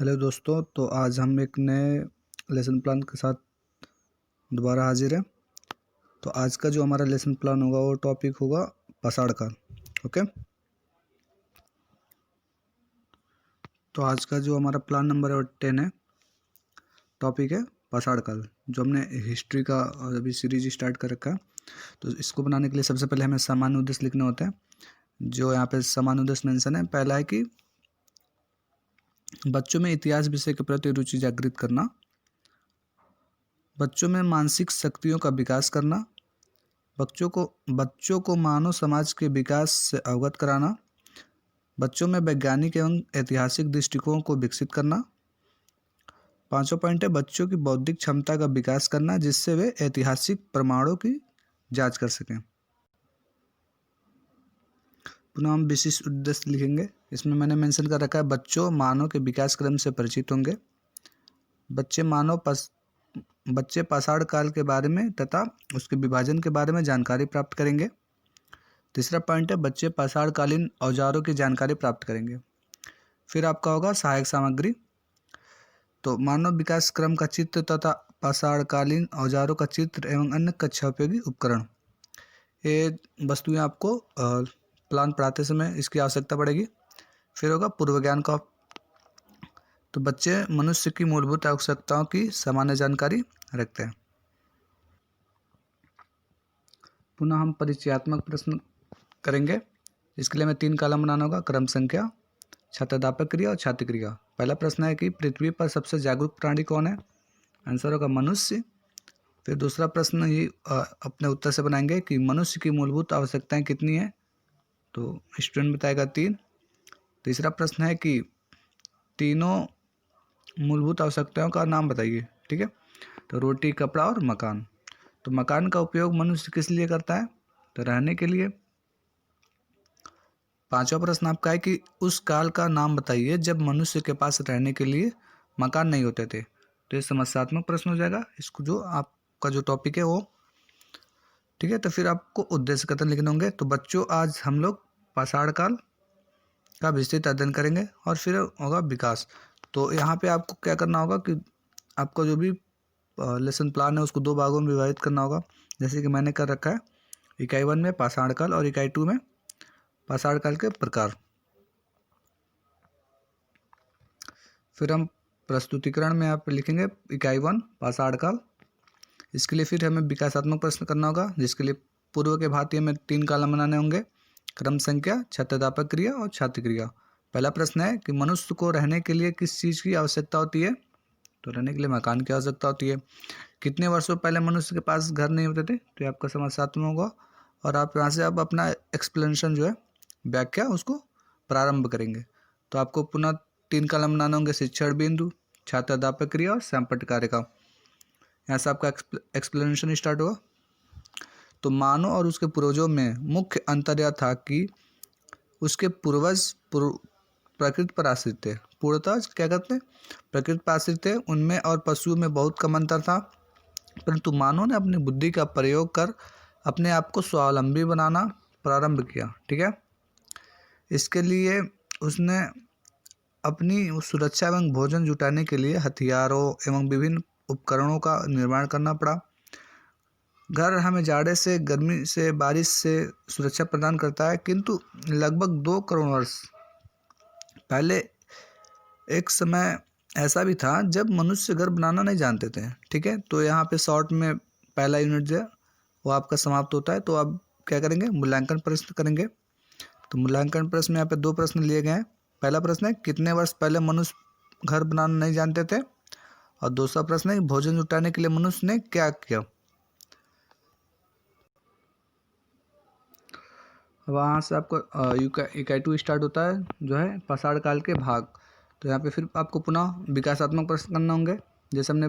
Hello दोस्तों, तो आज हम एक नए लेसन प्लान के साथ दोबारा हाजिर हैं। तो आज का जो हमारा लेसन प्लान होगा वो टॉपिक होगा पाषाण काल। ओके, तो आज का जो हमारा प्लान नंबर है 10 है, टॉपिक है पाषाण काल। जो हमने हिस्ट्री का अभी सीरीज स्टार्ट कर रखा है, तो इसको बनाने के लिए सबसे पहले हमें सामान्य उद्देश्य लिखने होते हैं। जो यहाँ पे सामान्य उद्देश्य मेंशन है, पहला है कि बच्चों में इतिहास विषय के प्रति रुचि जागृत करना, बच्चों में मानसिक शक्तियों का विकास करना, बच्चों को मानव समाज के विकास से अवगत कराना, बच्चों में वैज्ञानिक एवं ऐतिहासिक दृष्टिकोण को विकसित करना। पांचवा पॉइंट है बच्चों की बौद्धिक क्षमता का विकास करना, जिससे वे ऐतिहासिक प्रमाणों की जांच कर सकें। पुनः हम विशिष्ट उद्देश्य लिखेंगे। इसमें मैंने मेंशन कर रखा है बच्चों मानव के विकास क्रम से परिचित होंगे, बच्चे पाषाण काल के बारे में तथा उसके विभाजन के बारे में जानकारी प्राप्त करेंगे। तीसरा पॉइंट है बच्चे पाषाणकालीन औजारों की जानकारी प्राप्त करेंगे। फिर आपका होगा सहायक सामग्री। तो मानव विकास क्रम का चित्र तथा पाषाणकालीन औजारों का चित्र एवं अन्य कक्षा उपयोगी उपकरण, ये वस्तुएं आपको प्लान पढ़ाते समय इसकी आवश्यकता पड़ेगी। फिर होगा पूर्व ज्ञान का। तो बच्चे मनुष्य की मूलभूत आवश्यकताओं की सामान्य जानकारी रखते हैं। पुनः हम परिचयात्मक प्रश्न करेंगे। इसके लिए हमें 3 कॉलम बनाना होगा: क्रम संख्या, छात्रदापक क्रिया और छात्र क्रिया। पहला प्रश्न है कि पृथ्वी पर सबसे जागरूक प्राणी कौन है? आंसर होगा मनुष्य। फिर दूसरा प्रश्न ही अपने उत्तर से बनाएंगे कि मनुष्य की मूलभूत आवश्यकताएं कितनी हैं? तो स्टूडेंट बताएगा 3। तीसरा प्रश्न है कि तीनों मूलभूत आवश्यकताओं का नाम बताइए। ठीक है, तो रोटी, कपड़ा और मकान। तो मकान का उपयोग मनुष्य किस लिए करता है? तो रहने के लिए। पांचवा प्रश्न आपका है कि उस काल का नाम बताइए जब मनुष्य के पास रहने के लिए मकान नहीं होते थे। तो ये समस्यात्मक प्रश्न हो जाएगा, इसको जो आपका जो टॉपिक है वो। ठीक है, तो फिर आपको उद्देश्य कथन लिखने होंगे। तो बच्चों, आज हम लोग पाषाण काल का विस्तृत अध्ययन करेंगे और फिर होगा विकास। तो यहाँ पे आपको क्या करना होगा कि आपका जो भी लेसन प्लान है उसको 2 भागों में विभाजित करना होगा, जैसे कि मैंने कर रखा है। इकाई 1 में पाषाण काल और इकाई 2 में पाषाण काल के प्रकार। फिर हम प्रस्तुतिकरण में आप लिखेंगे इकाई 1 पाषाण काल। इसके लिए फिर हमें विकासात्मक प्रश्न करना होगा, जिसके लिए पूर्व के भांति हमें 3 कॉलम बनाने होंगे: क्रम संख्या, छात्रदापक क्रिया और छात्र क्रिया। पहला प्रश्न है कि मनुष्य को रहने के लिए किस चीज़ की आवश्यकता होती है? तो रहने के लिए मकान की आवश्यकता होती है। कितने वर्षों पहले मनुष्य के पास घर नहीं होते थे? तो ये आपका समस्यात्मक होगा और आप यहाँ से आप अपना एक्सप्लेनेशन जो है, व्याख्या, उसको प्रारंभ करेंगे। तो आपको पुनः 3 कॉलम बनाने होंगे: शिक्षण बिंदु, छात्रदापक क्रिया और सैंपट कार्य का। यहाँ से आपका एक्सप्लेनेशन स्टार्ट होगा। तो मानव और उसके पूर्वजों में मुख्य अंतर यह था कि उसके पूर्वज प्रकृति पर आश्रित थे। पूर्णतः क्या करते हैं? प्रकृति पर आश्रित थे। उनमें और पशुओं में बहुत कम अंतर था, परंतु मानव ने अपनी बुद्धि का प्रयोग कर अपने आप को स्वावलंबी बनाना प्रारंभ किया। ठीक है, इसके लिए उसने अपनी सुरक्षा एवं भोजन जुटाने के लिए हथियारों एवं विभिन्न उपकरणों का निर्माण करना पड़ा। घर हमें जाड़े से, गर्मी से, बारिश से सुरक्षा प्रदान करता है, किंतु लगभग 2 करोड़ वर्ष पहले एक समय ऐसा भी था जब मनुष्य घर बनाना नहीं जानते थे। ठीक है, तो यहाँ पे शॉर्ट में पहला यूनिट जो है वो आपका समाप्त होता है। तो अब क्या करेंगे? मूल्यांकन प्रश्न करेंगे। तो मूल्यांकन प्रश्न में यहाँ पे 2 प्रश्न लिए गए हैं। पहला प्रश्न है कितने वर्ष पहले मनुष्य घर बनाना नहीं जानते थे, और दूसरा प्रश्न है भोजन जुटाने के लिए मनुष्य ने क्या किया। वहाँ से आपको इकाई 2 स्टार्ट होता है, जो है पाषाण काल के भाग। तो यहाँ पे फिर आपको पुनः विकासात्मक प्रश्न करना होंगे, जैसे हमने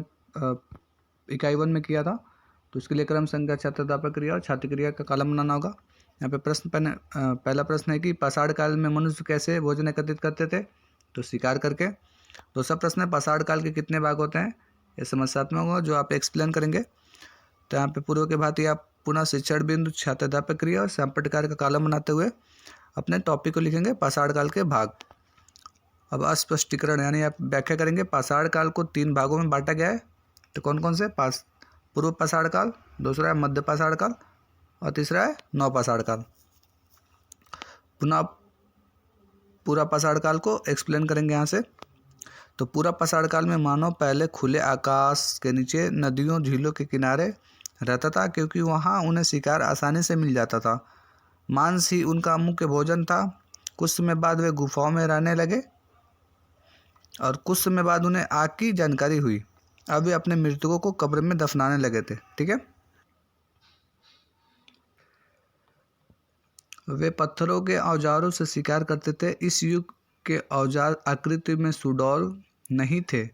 इकाई 1 में किया था। तो उसके लिए क्रम संख्या, छात्रदापक क्रिया और छात्र क्रिया का कॉलम बनाना होगा। यहाँ पे पहला प्रश्न है कि पाषाण काल में मनुष्य कैसे भोजन एकत्रित करते थे? तो शिकार करके। दूसरा प्रश्न है पाषाण काल के कितने भाग होते हैं? ये समस्यात्मक होगा, जो आप एक्सप्लेन करेंगे। तो यहाँ पे पूर्व के भांति आप पुनः शिक्षण बिंदु, छात्रदापक क्रिया और सैंपट कार्य का कॉलम बनाते हुए अपने टॉपिक को लिखेंगे पाषाण काल के भाग। अब अस्पष्टीकरण यानी आप व्याख्या करेंगे। पाषाण काल को 3 भागों में बांटा गया है। तो कौन कौन से? पूर्व पाषाण काल, दूसरा है मध्य पाषाण काल और तीसरा है नवपाषाण काल। पुनः पूरा पाषाण काल को एक्सप्लेन करेंगे यहाँ से। तो पूरा पाषाण काल में मानव पहले खुले आकाश के नीचे नदियों झीलों के किनारे रहता था, क्योंकि वहाँ उन्हें शिकार आसानी से मिल जाता था। मांस ही उनका मुख्य भोजन था। कुछ समय बाद वे गुफाओं में रहने लगे और कुछ समय बाद उन्हें आग की जानकारी हुई। अब वे अपने मृतकों को कब्र में दफनाने लगे थे। ठीक है। वे पत्थरों के औजारों से शिकार करते थे। इस युग के औजार आकृति में सुडौल नहीं थे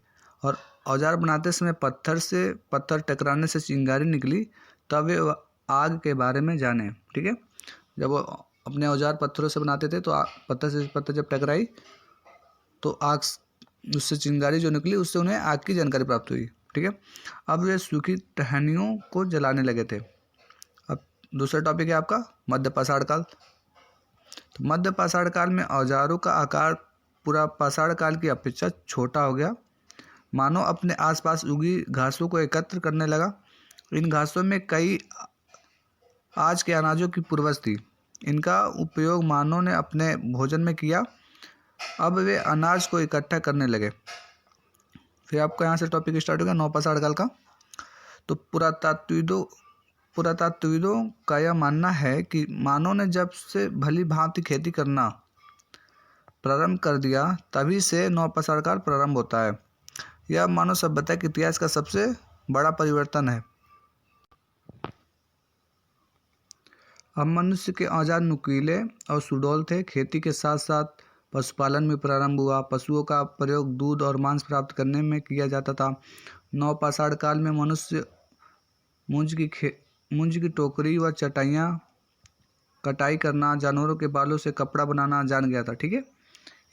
और औजार बनाते समय पत्थर टकराने से चिंगारी निकली, तब वे आग के बारे में जाने। ठीक है। जब वो अपने औजार पत्थरों से बनाते थे तो पत्थर जब टकराई तो आग, उससे चिंगारी जो निकली, उससे उन्हें आग की जानकारी प्राप्त हुई। ठीक है। अब वे सूखी टहनियों को जलाने लगे थे। अब दूसरा टॉपिक है आपका मध्य पाषाण काल। तो मध्य पाषाण काल में औजारों का आकार पूरा पाषाण काल की अपेक्षा छोटा हो गया। मानव अपने आसपास उगी घासों को एकत्र करने लगा। इन घासों में कई आज के अनाजों की पूर्वज थी। इनका उपयोग मानव ने अपने भोजन में किया। अब वे अनाज को इकट्ठा करने लगे। फिर आपका यहाँ से टॉपिक स्टार्ट होगा नवपाषाण काल का। तो पुरातत्वविदों का यह मानना है कि मानव ने जब से भली भांति खेती करना प्रारंभ कर दिया, तभी से नवपाषाण काल प्रारंभ होता है। यह मानव सभ्यता के इतिहास का सबसे बड़ा परिवर्तन है। अब मनुष्य के औजार नुकीले और सुडौल थे। खेती के साथ साथ पशुपालन में प्रारंभ हुआ। पशुओं का प्रयोग दूध और मांस प्राप्त करने में किया जाता था। नवपाषाण काल में मनुष्य मूंज की टोकरी व चटाइयाँ कटाई करना, जानवरों के बालों से कपड़ा बनाना जान गया था। ठीक है।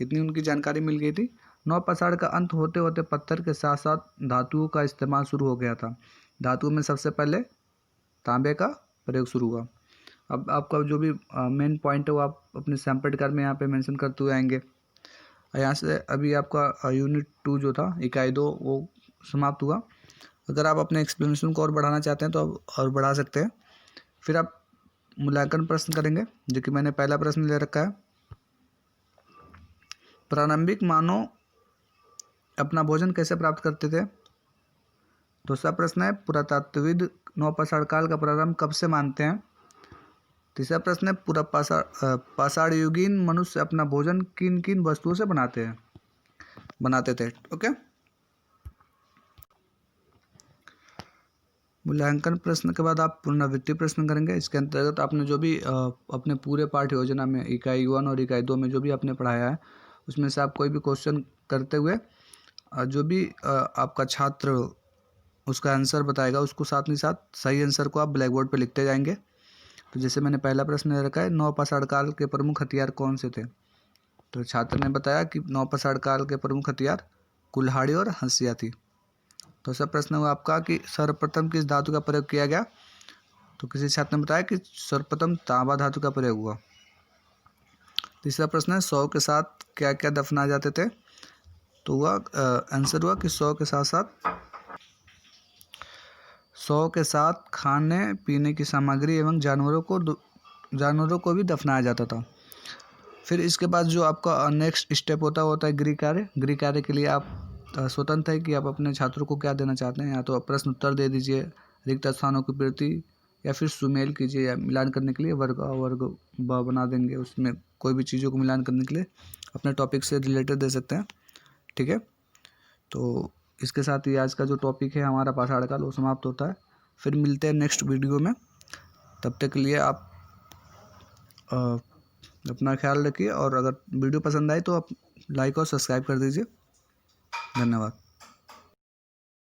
इतनी उनकी जानकारी मिल गई थी। नवपाषाण का अंत होते होते पत्थर के साथ साथ धातुओं का इस्तेमाल शुरू हो गया था। धातुओं में सबसे पहले तांबे का प्रयोग शुरू हुआ। अब आपका जो भी मेन पॉइंट है वो आप अपने सैम्पल कार्ड में यहाँ पे मेंशन करते हुए आएंगे। यहाँ से अभी आपका यूनिट 2 जो था इकाई 2 वो समाप्त हुआ। अगर आप अपने एक्सप्लेनेशन को और बढ़ाना चाहते हैं तो आप और बढ़ा सकते हैं। फिर आप मूल्यांकन प्रश्न करेंगे, जो कि मैंने पहला प्रश्न ले रखा है। प्रारंभिक मानव अपना भोजन कैसे प्राप्त करते थे? दूसरा प्रश्न है पुरातत्वविद नवपाषाण काल का प्रारंभ कब से मानते हैं? तीसरा प्रश्न है पूरा पाषाण युगीन मनुष्य अपना भोजन किन किन वस्तुओं से बनाते थे। ओके। मूल्यांकन प्रश्न के बाद आप पुनरावृत्ति प्रश्न करेंगे। इसके अंतर्गत आपने जो भी अपने पूरे पाठ्य योजना में इकाई 1 और इकाई 2 में जो भी आपने पढ़ाया है, उसमें से आप कोई भी क्वेश्चन करते हुए जो भी आपका छात्र उसका आंसर बताएगा, उसको साथ ही साथ सही आंसर को आप ब्लैक बोर्ड पर लिखते जाएंगे। तो जैसे मैंने पहला प्रश्न ले रखा है, नवपाषाण काल के प्रमुख हथियार कौन से थे? तो छात्र ने बताया कि नवपाषाण काल के प्रमुख हथियार कुल्हाड़ी और हंसिया थी। तो दूसरा प्रश्न हुआ आपका कि सर्वप्रथम किस धातु का प्रयोग किया गया? तो किसी छात्र ने बताया कि सर्वप्रथम तांबा धातु का प्रयोग हुआ। तीसरा प्रश्न है शव के साथ क्या क्या दफनाए जाते थे? तो हुआ आंसर हुआ कि शव के साथ खाने पीने की सामग्री एवं जानवरों को भी दफनाया जाता था। फिर इसके बाद जो आपका नेक्स्ट स्टेप होता है गृह कार्य के लिए आप स्वतंत्र है कि आप अपने छात्रों को क्या देना चाहते हैं। या तो प्रश्न उत्तर दे दीजिए, रिक्त स्थानों की पूर्ति, या फिर सुमेल कीजिए, या मिलान करने के लिए वर्ग बना देंगे। उसमें कोई भी चीज़ों को मिलान करने के लिए अपने टॉपिक से रिलेटेड दे सकते हैं। ठीक है। तो इसके साथ ही आज का जो टॉपिक है हमारा पाषाण काल वो समाप्त होता है। फिर मिलते हैं नेक्स्ट वीडियो में। तब तक के लिए आप अपना ख्याल रखिए, और अगर वीडियो पसंद आए तो आप लाइक और सब्सक्राइब कर दीजिए। धन्यवाद।